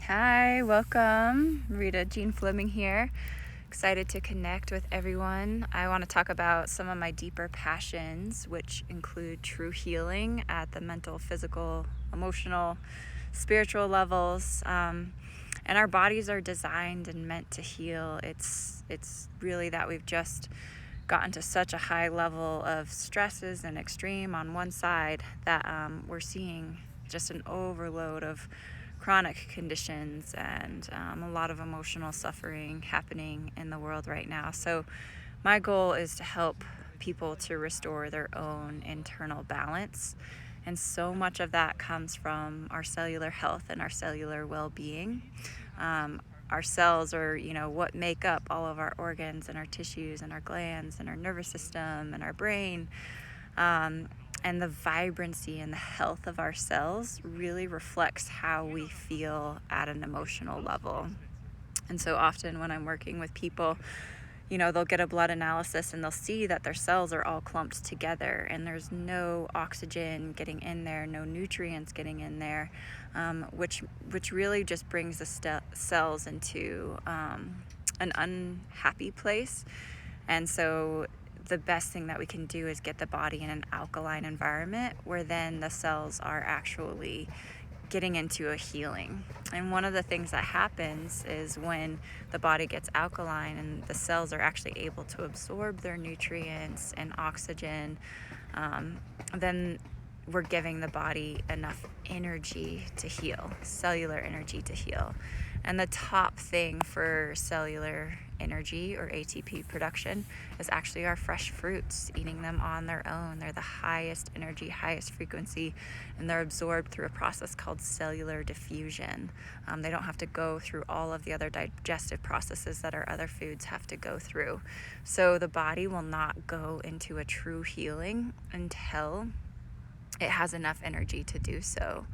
Hi, welcome. Rita Jean Fleming here. Excited to connect with everyone. I want to talk about some of my deeper passions, which include true healing at the mental, physical, emotional, spiritual levels. And our bodies are designed and meant to heal. It's really that we've just gotten to such a high level of stresses and extreme on one side that we're seeing just an overload of chronic conditions and a lot of emotional suffering happening in the world right now. So my goal is to help people to restore their own internal balance. And so much of that comes from our cellular health and our cellular well-being. Our cells are, what make up all of our organs and our tissues and our glands and our nervous system and our brain. And the vibrancy and the health of our cells really reflects how we feel at an emotional level. And so often when I'm working with people, they'll get a blood analysis and they'll see that their cells are all clumped together and there's no oxygen getting in there, no nutrients getting in there, which really just brings the cells into an unhappy place. And so the best thing that we can do is get the body in an alkaline environment where then the cells are actually getting into a healing. And one of the things that happens is when the body gets alkaline and the cells are actually able to absorb their nutrients and oxygen, then we're giving the body enough energy to heal, cellular energy to heal. And the top thing for cellular energy or ATP production is actually our fresh fruits, eating them on their own. They're the highest energy, highest frequency, and they're absorbed through a process called cellular diffusion. They don't have to go through all of the other digestive processes that our other foods have to go through. So the body will not go into a true healing until it has enough energy to do so.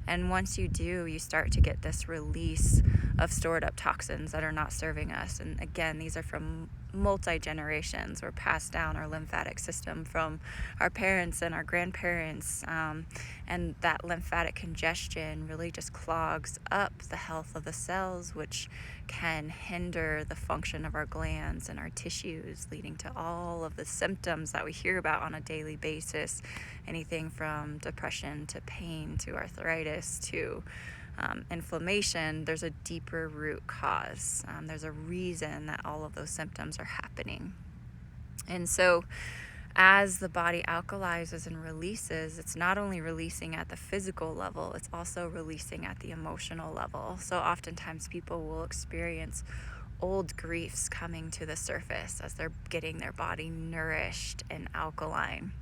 And once you do, you start to get this release of stored up toxins that are not serving us. And again, these are from multi-generations. We're passed down our lymphatic system from our parents and our grandparents. And that lymphatic congestion really just clogs up the health of the cells, which can hinder the function of our glands and our tissues, leading to all of the symptoms that we hear about on a daily basis. Anything from depression to pain to arthritis to inflammation. There's a deeper root cause. There's a reason that all of those symptoms are happening. And so as the body alkalizes and releases, it's not only releasing at the physical level, it's also releasing at the emotional level. So oftentimes people will experience old griefs coming to the surface as they're getting their body nourished and alkaline.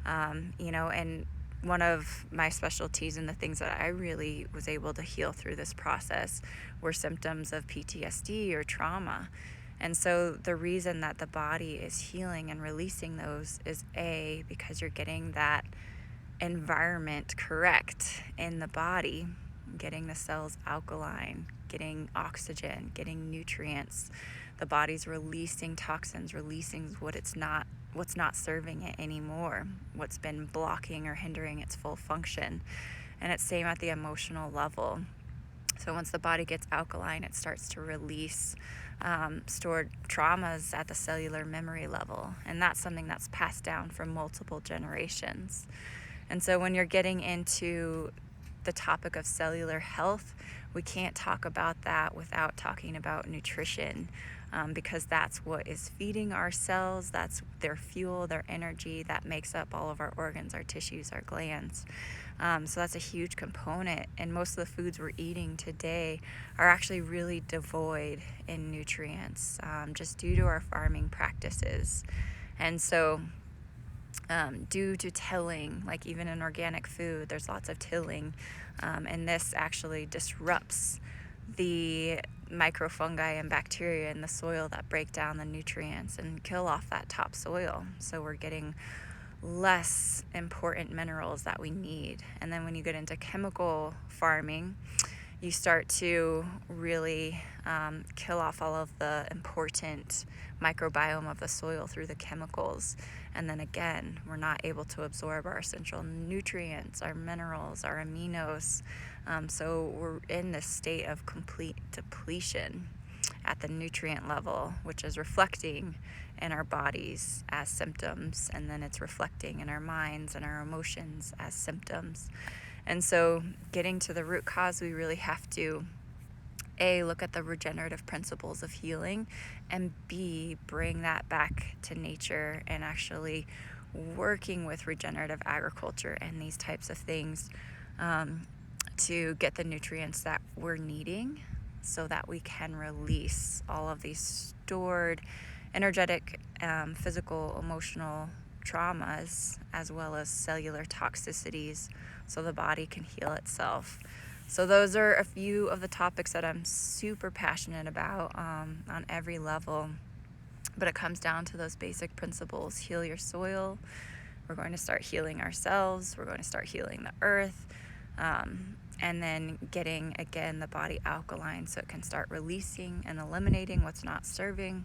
And one of my specialties and the things that I really was able to heal through this process were symptoms of PTSD or trauma. And so the reason that the body is healing and releasing those is because you're getting that environment correct in the body, getting the cells alkaline, getting oxygen, getting nutrients. The body's releasing toxins, releasing what's not serving it anymore, what's been blocking or hindering its full function. And it's same at the emotional level. So once the body gets alkaline, it starts to release stored traumas at the cellular memory level. And that's something that's passed down from multiple generations. And so when you're getting into the topic of cellular health, we can't talk about that without talking about nutrition, because that's what is feeding our cells. That's their fuel, their energy that makes up all of our organs, our tissues, our glands. So that's a huge component. And most of the foods we're eating today are actually really devoid in nutrients, just due to our farming practices. And so due to tilling, like even in organic food, there's lots of tilling, and this actually disrupts the microfungi and bacteria in the soil that break down the nutrients and kill off that topsoil. So we're getting less important minerals that we need. And then when you get into chemical farming, you start to really kill off all of the important microbiome of the soil through the chemicals. And then again, we're not able to absorb our essential nutrients, our minerals, our aminos. So we're in this state of complete depletion at the nutrient level, which is reflecting in our bodies as symptoms, and then it's reflecting in our minds and our emotions as symptoms. And so getting to the root cause, we really have to A, look at the regenerative principles of healing, and B, bring that back to nature and actually working with regenerative agriculture and these types of things to get the nutrients that we're needing so that we can release all of these stored energetic, physical, emotional traumas, as well as cellular toxicities, so the body can heal itself. So those are a few of the topics that I'm super passionate about on every level. But it comes down to those basic principles. Heal your soil. We're going to start healing ourselves. We're going to start healing the earth. And then getting, again, the body alkaline so it can start releasing and eliminating what's not serving.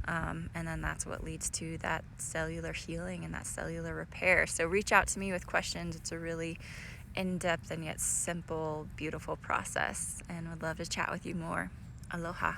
And then that's what leads to that cellular healing and that cellular repair. So reach out to me with questions. It's a really in-depth and yet simple, beautiful process, and would love to chat with you more. Aloha.